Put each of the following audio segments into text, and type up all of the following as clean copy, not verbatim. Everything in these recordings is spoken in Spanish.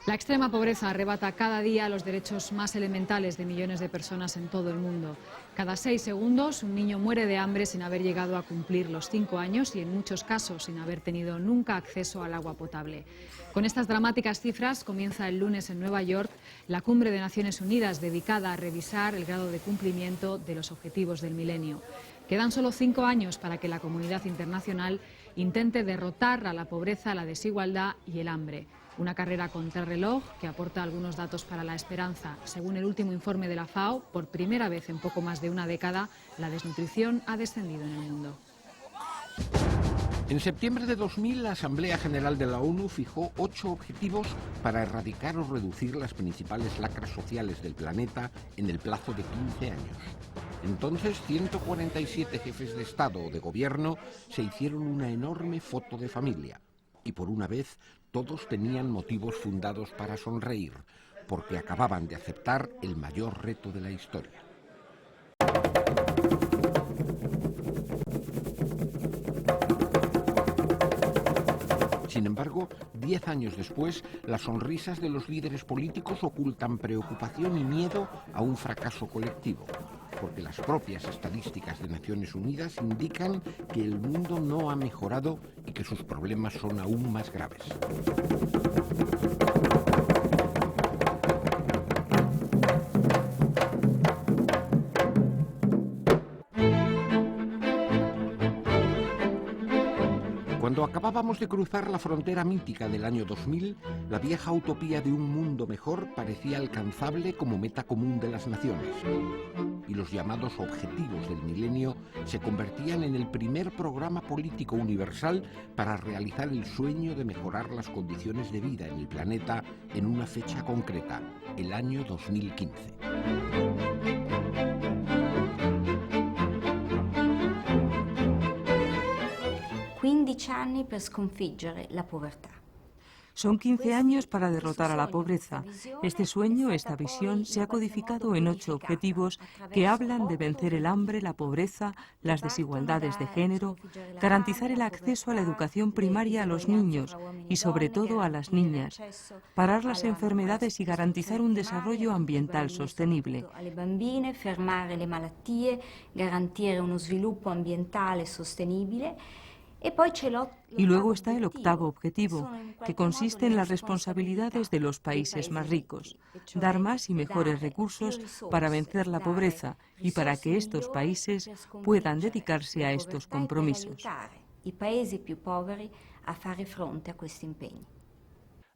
La extrema pobreza arrebata cada día los derechos más elementales de millones de personas en todo el mundo. Cada 6 segundos un niño muere de hambre sin haber llegado a cumplir los 5 años y en muchos casos sin haber tenido nunca acceso al agua potable. Con estas dramáticas cifras comienza el lunes en Nueva York la Cumbre de Naciones Unidas dedicada a revisar el grado de cumplimiento de los objetivos del milenio. Quedan solo 5 años para que la comunidad internacional intente derrotar a la pobreza, la desigualdad y el hambre. Una carrera contrarreloj que aporta algunos datos para la esperanza. Según el último informe de la FAO, por primera vez en poco más de una década, la desnutrición ha descendido en el mundo. En septiembre de 2000, la Asamblea General de la ONU fijó 8 objetivos para erradicar o reducir las principales lacras sociales del planeta en el plazo de 15 años. Entonces, 147 jefes de Estado o de Gobierno se hicieron una enorme foto de familia. Y por una vez, todos tenían motivos fundados para sonreír, porque acababan de aceptar el mayor reto de la historia. Sin embargo, 10 años después, las sonrisas de los líderes políticos ocultan preocupación y miedo a un fracaso colectivo, porque las propias estadísticas de Naciones Unidas indican que el mundo no ha mejorado y que sus problemas son aún más graves. Cuando acabábamos de cruzar la frontera mítica del año 2000, la vieja utopía de un mundo mejor parecía alcanzable como meta común de las naciones. Y los llamados objetivos del milenio se convertían en el primer programa político universal para realizar el sueño de mejorar las condiciones de vida en el planeta en una fecha concreta, el año 2015. 15 anni per sconfiggere la povertà. Son 15 años para derrotar a la pobreza. Este sueño, esta visión, se ha codificado en 8 objetivos que hablan de vencer el hambre, la pobreza, las desigualdades de género, garantizar el acceso a la educación primaria a los niños y, sobre todo, a las niñas, parar las enfermedades y garantizar un desarrollo ambiental sostenible. Alle bambine, fermare le malattie, garantire uno sviluppo ambientale sostenibile. Y luego está el octavo objetivo, que consiste en las responsabilidades de los países más ricos, dar más y mejores recursos para vencer la pobreza y para que estos países puedan dedicarse a estos compromisos. I paesi più poveri a fare fronte a questi impegni.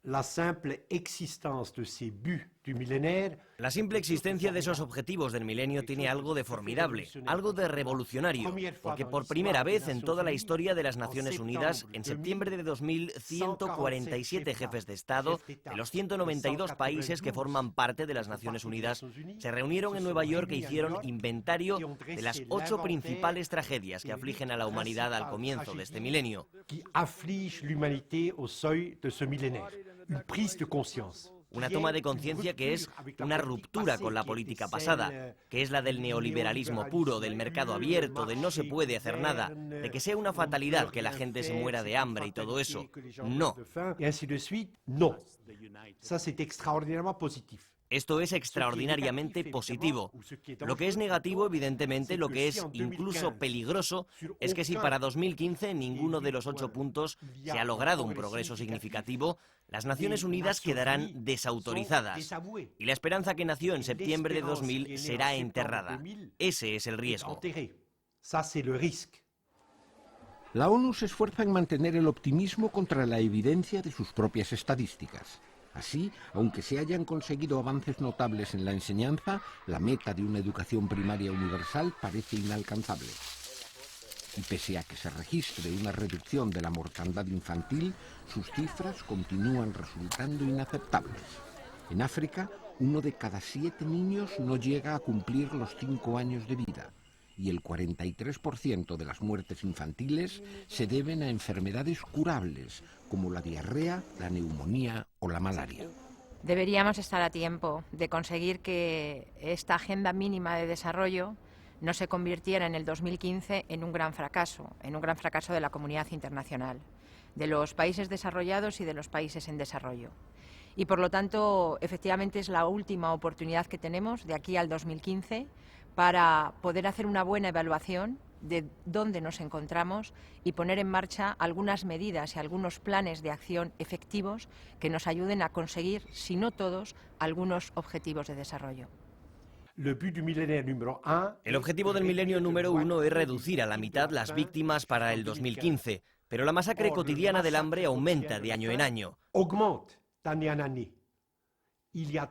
La simple existence de ces buts du millénaire. La simple existencia de esos objetivos del milenio tiene algo de formidable, algo de revolucionario, porque por primera vez en toda la historia de las Naciones Unidas, en septiembre de 2000, 147 jefes de Estado de los 192 países que forman parte de las Naciones Unidas se reunieron en Nueva York e hicieron inventario de las 8 principales tragedias que afligen a la humanidad al comienzo de este milenio. Una toma de conciencia que es una ruptura con la política pasada, que es la del neoliberalismo puro, del mercado abierto, del no se puede hacer nada, de que sea una fatalidad que la gente se muera de hambre y todo eso. No. Esto es extraordinariamente positivo. Lo que es negativo, evidentemente, lo que es incluso peligroso, es que si para 2015 en ninguno de los 8 puntos se ha logrado un progreso significativo, las Naciones Unidas quedarán desautorizadas. Y la esperanza que nació en septiembre de 2000 será enterrada. Ese es el riesgo. La ONU se esfuerza en mantener el optimismo contra la evidencia de sus propias estadísticas. Así, aunque se hayan conseguido avances notables en la enseñanza, la meta de una educación primaria universal parece inalcanzable. Y pese a que se registre una reducción de la mortandad infantil, sus cifras continúan resultando inaceptables. En África, 1 de cada 7 niños no llega a cumplir los 5 años de vida. Y el 43% de las muertes infantiles se deben a enfermedades curables, como la diarrea, la neumonía o la malaria. Deberíamos estar a tiempo de conseguir que esta agenda mínima de desarrollo no se convirtiera en el 2015 en un gran fracaso de la comunidad internacional. de los países desarrollados y de los países en desarrollo. Y por lo tanto, efectivamente es la última oportunidad que tenemos de aquí al 2015 para poder hacer una buena evaluación de dónde nos encontramos y poner en marcha algunas medidas y algunos planes de acción efectivos que nos ayuden a conseguir, si no todos, algunos objetivos de desarrollo. El objetivo del milenio número 1 es reducir a la mitad las víctimas para el 2015, pero la masacre cotidiana del hambre aumenta de año en año.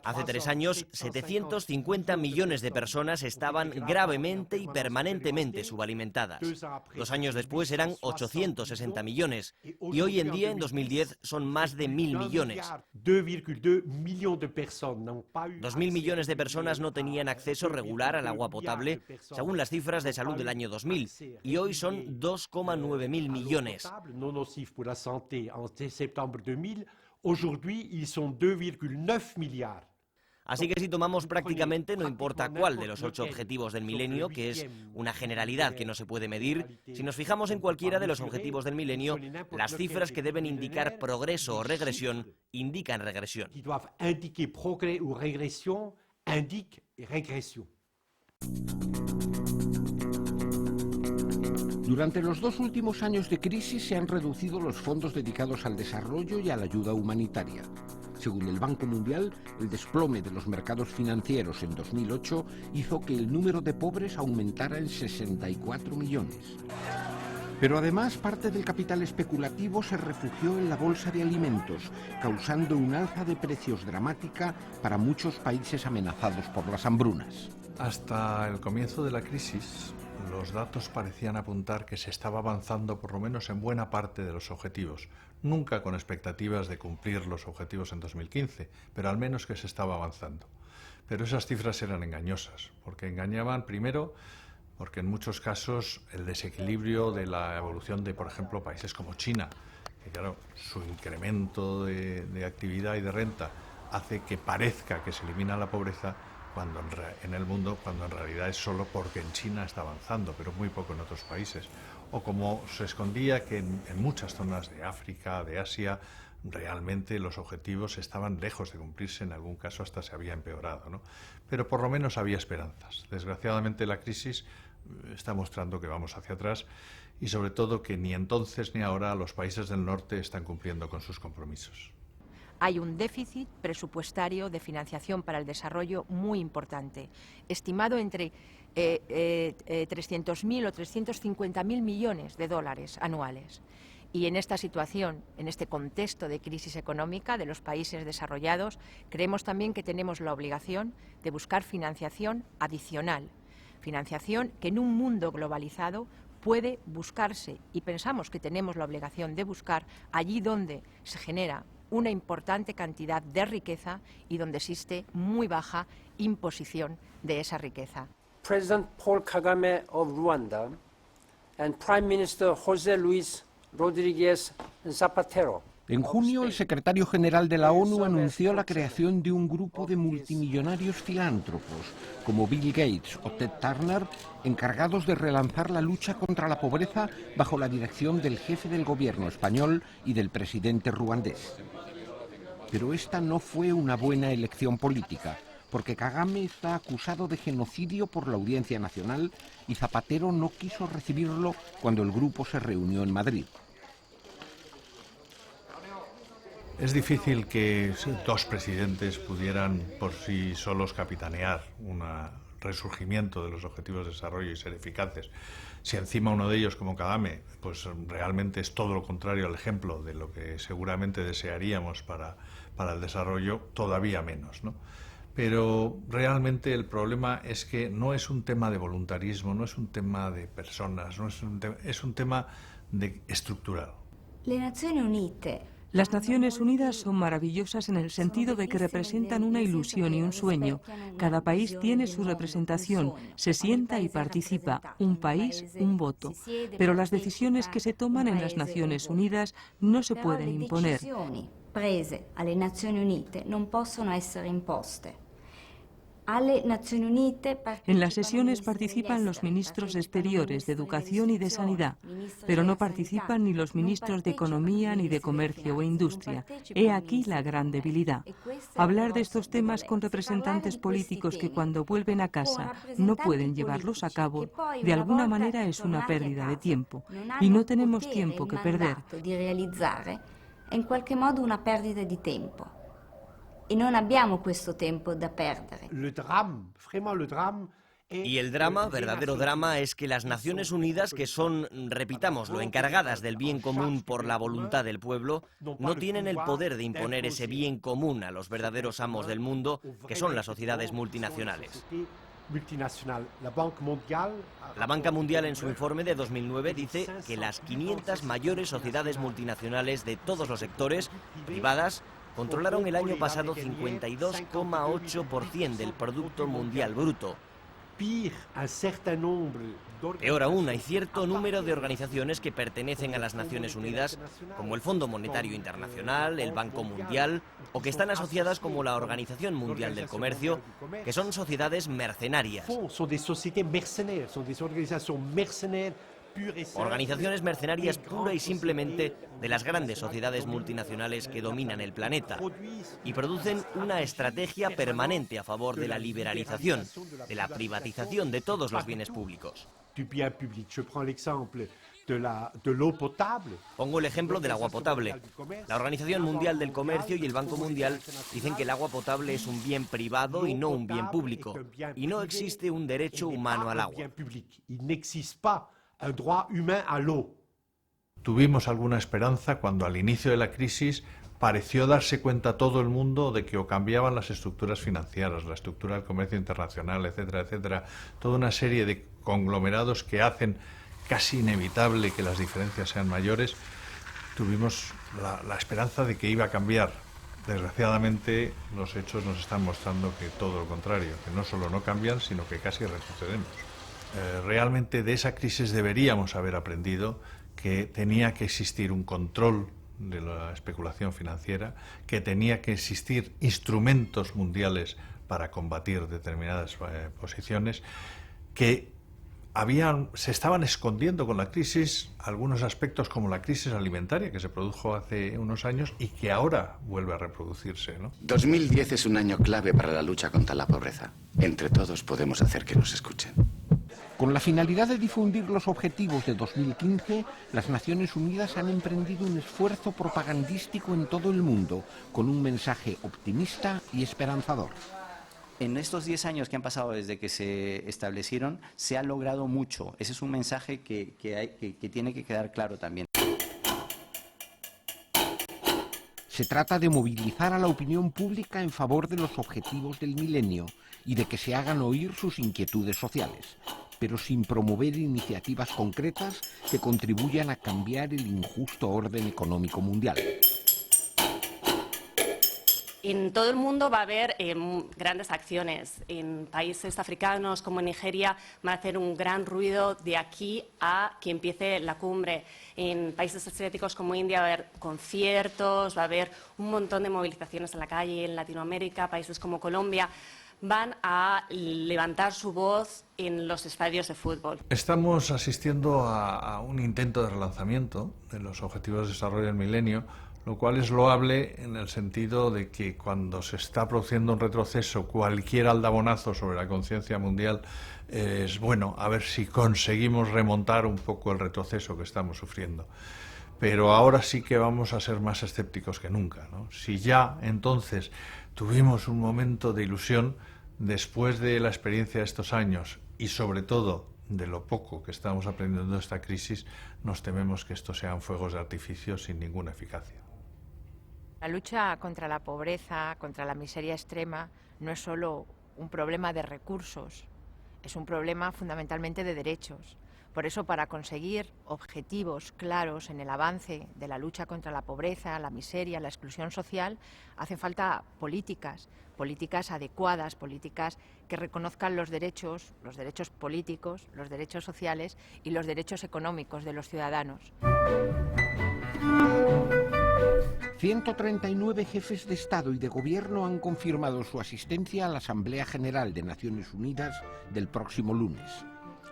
Hace 3 años, 750 millones de personas estaban gravemente y permanentemente subalimentadas. 2 años después eran 860 millones y hoy en día, en 2010, son más de 1.000 millones. 2.000 millones de personas no tenían acceso regular al agua potable, según las cifras de salud del año 2000, y hoy son 2,9 mil millones. Aujourd'hui, ils sont 2,9 milliards. Así que si tomamos prácticamente, no importa cuál de los 8 objetivos del milenio, que es una generalidad que no se puede medir, si nos fijamos en cualquiera de los objetivos del milenio, las cifras que deben indicar progreso o regresión indican regresión. Qui doivent indiquer progrès ou régression, indiquent régression. Durante los 2 últimos años de crisis se han reducido los fondos dedicados al desarrollo y a la ayuda humanitaria. Según el Banco Mundial, el desplome de los mercados financieros en 2008 hizo que el número de pobres aumentara en 64 millones. Pero además parte del capital especulativo se refugió en la bolsa de alimentos, causando un alza de precios dramática para muchos países amenazados por las hambrunas. Hasta el comienzo de la crisis, los datos parecían apuntar que se estaba avanzando por lo menos en buena parte de los objetivos, nunca con expectativas de cumplir los objetivos en 2015, pero al menos que se estaba avanzando. Pero esas cifras eran engañosas, porque engañaban primero porque en muchos casos el desequilibrio de la evolución de, por ejemplo, países como China, que claro, su incremento de actividad y de renta hace que parezca que se elimina la pobreza en el mundo, cuando en realidad es solo porque en China está avanzando, pero muy poco en otros países. O como se escondía que en muchas zonas de África, de Asia, realmente los objetivos estaban lejos de cumplirse, en algún caso hasta se había empeorado, ¿no? Pero por lo menos había esperanzas. Desgraciadamente la crisis está mostrando que vamos hacia atrás y sobre todo que ni entonces ni ahora los países del norte están cumpliendo con sus compromisos. Hay un déficit presupuestario de financiación para el desarrollo muy importante, estimado entre 300.000 o 350.000 millones de dólares anuales. Y en esta situación, en este contexto de crisis económica de los países desarrollados, creemos también que tenemos la obligación de buscar financiación adicional, financiación que en un mundo globalizado puede buscarse, y pensamos que tenemos la obligación de buscar allí donde se genera una importante cantidad de riqueza y donde existe muy baja imposición de esa riqueza. President Paul Kagame of Rwanda and Prime Minister José Luis Rodríguez Zapatero. En junio, el secretario general de la ONU anunció la creación de un grupo de multimillonarios filántropos, como Bill Gates o Ted Turner, encargados de relanzar la lucha contra la pobreza bajo la dirección del jefe del gobierno español y del presidente ruandés. Pero esta no fue una buena elección política, porque Kagame está acusado de genocidio por la Audiencia Nacional y Zapatero no quiso recibirlo cuando el grupo se reunió en Madrid. Es difícil que 2 presidentes pudieran por sí solos capitanear un resurgimiento de los objetivos de desarrollo y ser eficaces. Si encima uno de ellos, como Kagame, pues realmente es todo lo contrario al ejemplo de lo que seguramente desearíamos para el desarrollo, todavía menos, ¿no? Pero realmente el problema es que no es un tema de voluntarismo, no es un tema de personas, es un tema estructural. Las Naciones Unidas son maravillosas en el sentido de que representan una ilusión y un sueño. Cada país tiene su representación, se sienta y participa. Un país, un voto. Pero las decisiones que se toman en las Naciones Unidas no se pueden imponer. Prese alle Nazioni Unite non possono essere imposte. En las sesiones participan los ministros de Exteriores, de Educación y de Sanidad, pero no participan ni los ministros de Economía, ni de Comercio e Industria. He aquí la gran debilidad. Hablar de estos temas con representantes políticos que cuando vuelven a casa no pueden llevarlos a cabo, de alguna manera es una pérdida de tiempo. Y no tenemos tiempo que perder. In qualche modo una perdita di tempo e non abbiamo questo tempo da perdere. Y el drama, verdadero drama, es que las Naciones Unidas, que son, repitámoslo, encargadas del bien común por la voluntad del pueblo, no tienen el poder de imponer ese bien común a los verdaderos amos del mundo, que son las sociedades multinacionales. La Banca Mundial en su informe de 2009 dice que las 500 mayores sociedades multinacionales de todos los sectores, privadas, controlaron el año pasado 52,8% del Producto Mundial Bruto. Peor aún, hay cierto número de organizaciones que pertenecen a las Naciones Unidas, como el Fondo Monetario Internacional, el Banco Mundial, o que están asociadas como la Organización Mundial del Comercio, que son sociedades mercenarias. Organizaciones mercenarias pura y simplemente de las grandes sociedades multinacionales que dominan el planeta y producen una estrategia permanente a favor de la liberalización, de la privatización de todos los bienes públicos. Pongo el ejemplo del agua potable. La Organización Mundial del Comercio y el Banco Mundial dicen que el agua potable es un bien privado y no un bien público, y no existe un derecho humano al agua. Tuvimos alguna esperanza cuando al inicio de la crisis pareció darse cuenta todo el mundo de que o cambiaban las estructuras financieras, la estructura del comercio internacional, etcétera, etcétera, toda una serie de conglomerados que hacen casi inevitable que las diferencias sean mayores. Tuvimos la esperanza de que iba a cambiar. Desgraciadamente, los hechos nos están mostrando que todo lo contrario, que no solo no cambian, sino que casi retrocedemos. Realmente de esa crisis deberíamos haber aprendido que tenía que existir un control de la especulación financiera, que tenía que existir instrumentos mundiales para combatir determinadas posiciones, que se estaban escondiendo con la crisis algunos aspectos como la crisis alimentaria que se produjo hace unos años y que ahora vuelve a reproducirse, ¿no? 2010 es un año clave para la lucha contra la pobreza. Entre todos podemos hacer que nos escuchen. Con la finalidad de difundir los objetivos de 2015, las Naciones Unidas han emprendido un esfuerzo propagandístico en todo el mundo, con un mensaje optimista y esperanzador. En estos 10 años que han pasado desde que se establecieron, se ha logrado mucho. Ese es un mensaje que tiene que quedar claro también. Se trata de movilizar a la opinión pública en favor de los objetivos del milenio y de que se hagan oír sus inquietudes sociales, pero sin promover iniciativas concretas que contribuyan a cambiar el injusto orden económico mundial. En todo el mundo va a haber grandes acciones. En países africanos como Nigeria van a hacer un gran ruido de aquí a que empiece la cumbre. En países asiáticos como India va a haber conciertos, va a haber un montón de movilizaciones en la calle. En Latinoamérica, países como Colombia van a levantar su voz en los estadios de fútbol. Estamos asistiendo a un intento de relanzamiento de los Objetivos de Desarrollo del Milenio, lo cual es loable en el sentido de que cuando se está produciendo un retroceso, cualquier aldabonazo sobre la conciencia mundial es bueno, a ver si conseguimos remontar un poco el retroceso que estamos sufriendo. Pero ahora sí que vamos a ser más escépticos que nunca, ¿no? Si ya entonces tuvimos un momento de ilusión, después de la experiencia de estos años y sobre todo de lo poco que estamos aprendiendo de esta crisis, nos tememos que estos sean fuegos de artificio sin ninguna eficacia. La lucha contra la pobreza, contra la miseria extrema, no es solo un problema de recursos, es un problema fundamentalmente de derechos. Por eso, para conseguir objetivos claros en el avance de la lucha contra la pobreza, la miseria, la exclusión social, hacen falta políticas adecuadas, políticas que reconozcan los derechos políticos, los derechos sociales y los derechos económicos de los ciudadanos. 139 jefes de Estado y de Gobierno han confirmado su asistencia a la Asamblea General de Naciones Unidas del próximo lunes.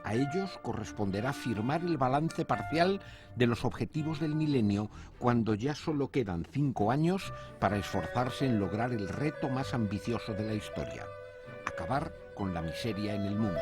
A ellos corresponderá firmar el balance parcial de los objetivos del milenio cuando ya solo quedan 5 años para esforzarse en lograr el reto más ambicioso de la historia: acabar con la miseria en el mundo.